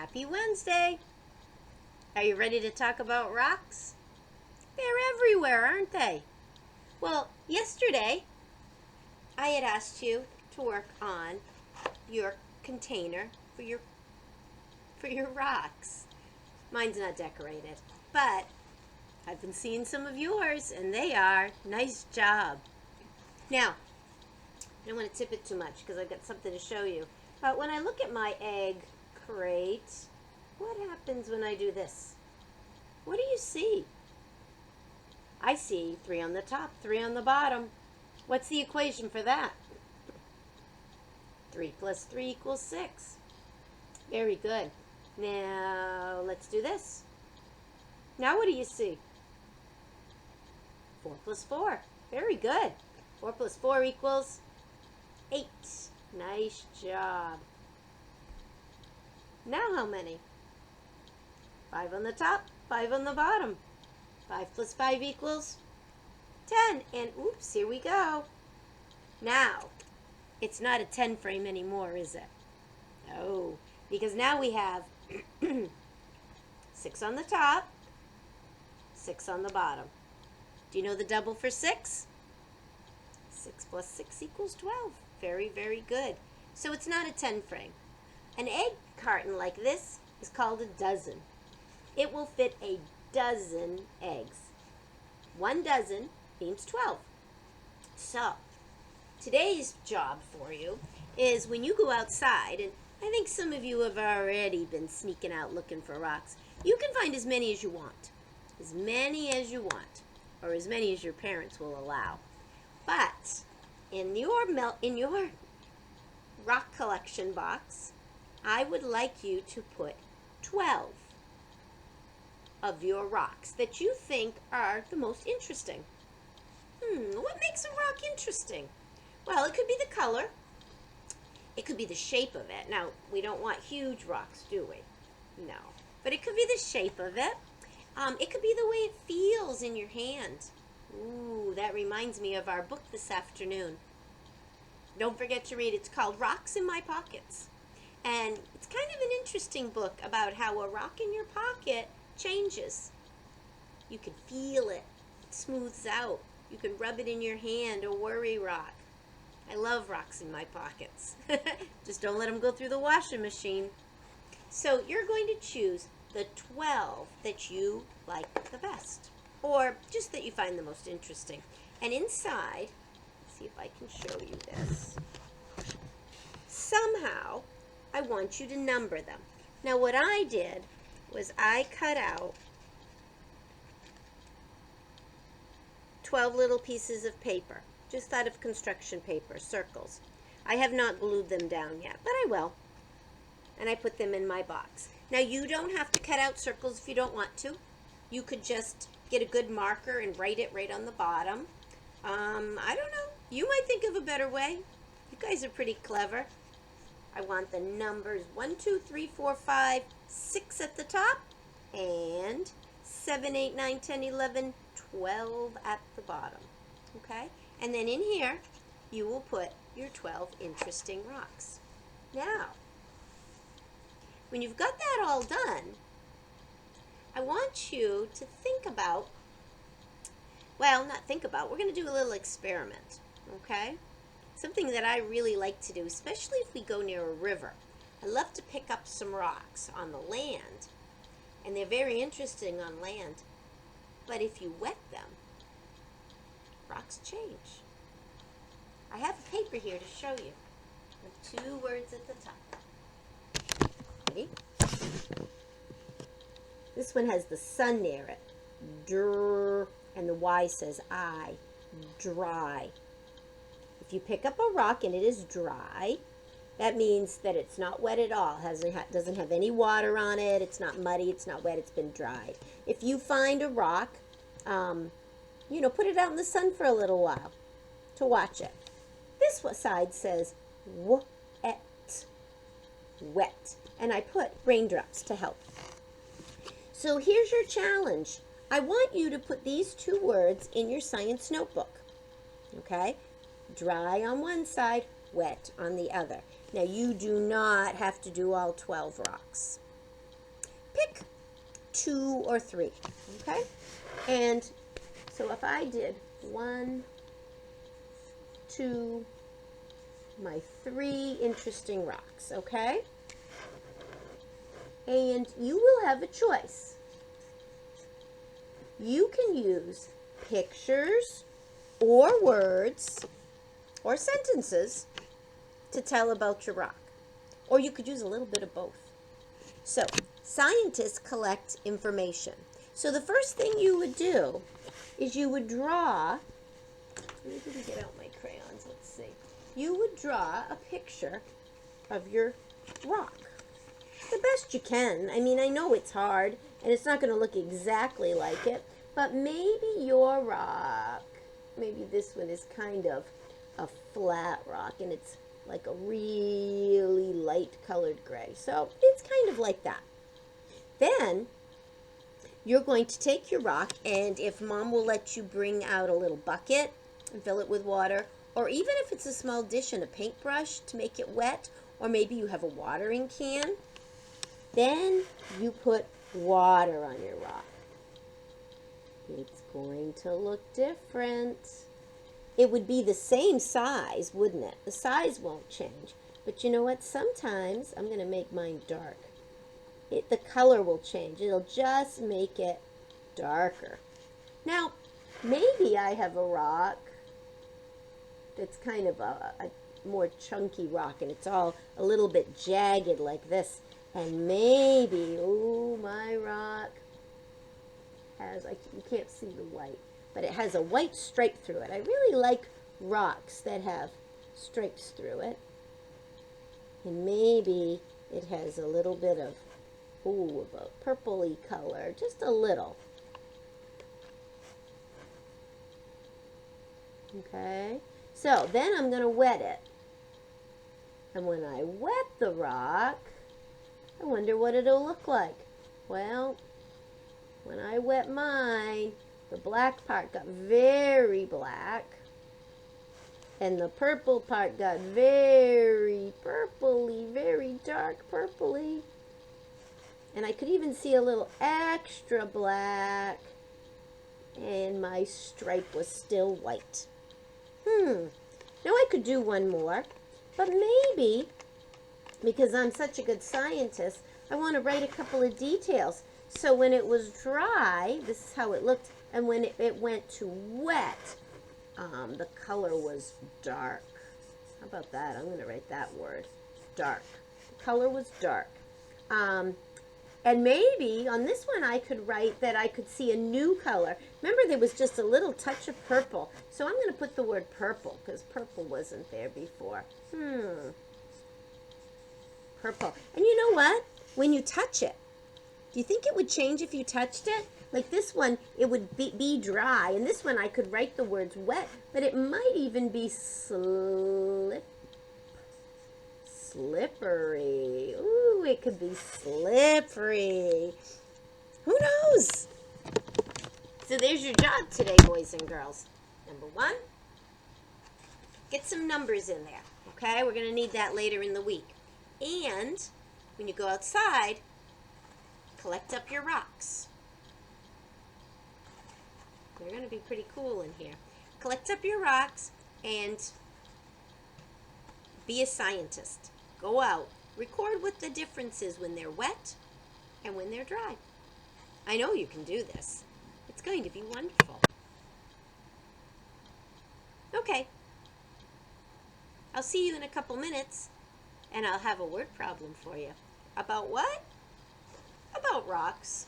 Happy Wednesday! Are you ready to talk about rocks? They're everywhere, aren't they? Well, yesterday I had asked you to work on your container for your rocks. Mine's not decorated, but I've been seeing some of yours and they are. Nice job. Now, I don't want to tip it too much because I've got something to show you. But when I look at my egg crate, what happens when I do this? What do you see? I see 3 on the top, 3 on the bottom. What's the equation for that? 3 plus 3 equals 6. Very good. Now, let's do this. Now what do you see? 4 plus 4. Very good. 4 plus 4 equals 8. Nice job. Now how many? 5 on the top, 5 on the bottom. 5 plus 5 equals 10. And oops, here we go. Now, it's not a 10 frame anymore, is it? No, because now we have 6 on the top, 6 on the bottom. Do you know the double for 6? 6 plus 6 equals 12. Very, very good. So it's not a 10 frame. An egg carton like this is called a dozen. It will fit a dozen eggs. 1 dozen means 12. So, today's job for you is when you go outside, and I think some of you have already been sneaking out looking for rocks, you can find as many as you want. As many as you want, or as many as your parents will allow. But in your rock collection box, I would like you to put 12 of your rocks that you think are the most interesting. What makes a rock interesting? Well, it could be the color. It could be the shape of it. Now, we don't want huge rocks, do we? No. But it could be the shape of it. It could be the way it feels in your hand. Ooh, that reminds me of our book this afternoon. Don't forget to read. It's called Rocks in My Pockets. And it's kind of an interesting book about how a rock in your pocket changes. You can feel it. It smooths out. You can rub it in your hand, a worry rock. I love rocks in my pockets. Just don't let them go through the washing machine. So you're going to choose the 12 that you like the best, or just that you find the most interesting. And inside, let's see if I can show you this. Somehow, I want you to number them. Now what I did was I cut out 12 little pieces of paper, just out of construction paper, circles. I have not glued them down yet, but I will. And I put them in my box. Now you don't have to cut out circles if you don't want to. You could just get a good marker and write it right on the bottom. I don't know. You might think of a better way. You guys are pretty clever. I want the numbers 1, 2, 3, 4, 5, 6 at the top, and 7, 8, 9, 10, 11, 12 at the bottom. Okay? And then in here, you will put your 12 interesting rocks. Now, when you've got that all done, I want you to think about, well, not think about, we're going to do a little experiment, okay? Something that I really like to do, especially if we go near a river. I love to pick up some rocks on the land, and they're very interesting on land. But if you wet them, rocks change. I have a paper here to show you with 2 words at the top. Ready? This one has the sun near it. Dr, and the Y says I. Dry. If you pick up a rock and it is dry, that means that it's not wet at all. Doesn't have any water on it. It's not muddy. It's not wet. It's been dried. If you find a rock, put it out in the sun for a little while to watch it. This side says wet. Wet. And I put raindrops to help. So here's your challenge. I want you to put these 2 words in your science notebook. Okay? Dry on one side, wet on the other. Now you do not have to do all 12 rocks. pick 2 or 3, okay? And so if I did 1, 2, my 3 interesting rocks, okay? And you will have a choice. You can use pictures or words or sentences to tell about your rock. Or you could use a little bit of both. So, scientists collect information. So the first thing you would do is you would draw, I didn't get out my crayons, let's see. You would draw a picture of your rock. The best you can. I mean, I know it's hard, and it's not going to look exactly like it, but maybe your rock, maybe this one is kind of a flat rock, and it's like a really light colored gray. So it's kind of like that. Then you're going to take your rock, and if Mom will let you bring out a little bucket and fill it with water, or even if it's a small dish and a paintbrush to make it wet, or maybe you have a watering can, then you put water on your rock. It's going to look different. It would be the same size, wouldn't it? The size won't change. But you know what? Sometimes, I'm going to make mine dark. The color will change. It'll just make it darker. Now, maybe I have a rock that's kind of a more chunky rock, and it's all a little bit jagged like this. And maybe, oh, my rock has, you can't see the white, but it has a white stripe through it. I really like rocks that have stripes through it. And maybe it has a little bit of, ooh, of a purpley color, just a little. Okay, so then I'm going to wet it. And when I wet the rock, I wonder what it'll look like. Well, when I wet mine, the black part got very black, and the purple part got very purpley, very dark purpley. And I could even see a little extra black, and my stripe was still white. Now I could do one more, but maybe, because I'm such a good scientist, I want to write a couple of details. So when it was dry, this is how it looked, and when it went to wet, the color was dark. How about that? I'm going to write that word, dark. The color was dark. And maybe on this one I could write that I could see a new color. Remember, there was just a little touch of purple. So I'm going to put the word purple, because purple wasn't there before. Purple. And you know what? When you touch it, do you think it would change if you touched it? Like this one, it would be dry. And this one, I could write the words wet, but it might even be slippery. Ooh, it could be slippery. Who knows? So there's your job today, boys and girls. Number 1, get some numbers in there, okay? We're going to need that later in the week. And when you go outside, collect up your rocks. They're going to be pretty cool in here. Collect up your rocks and be a scientist. Go out. Record what the difference is when they're wet and when they're dry. I know you can do this. It's going to be wonderful. Okay. I'll see you in a couple minutes, and I'll have a word problem for you. About what? About rocks.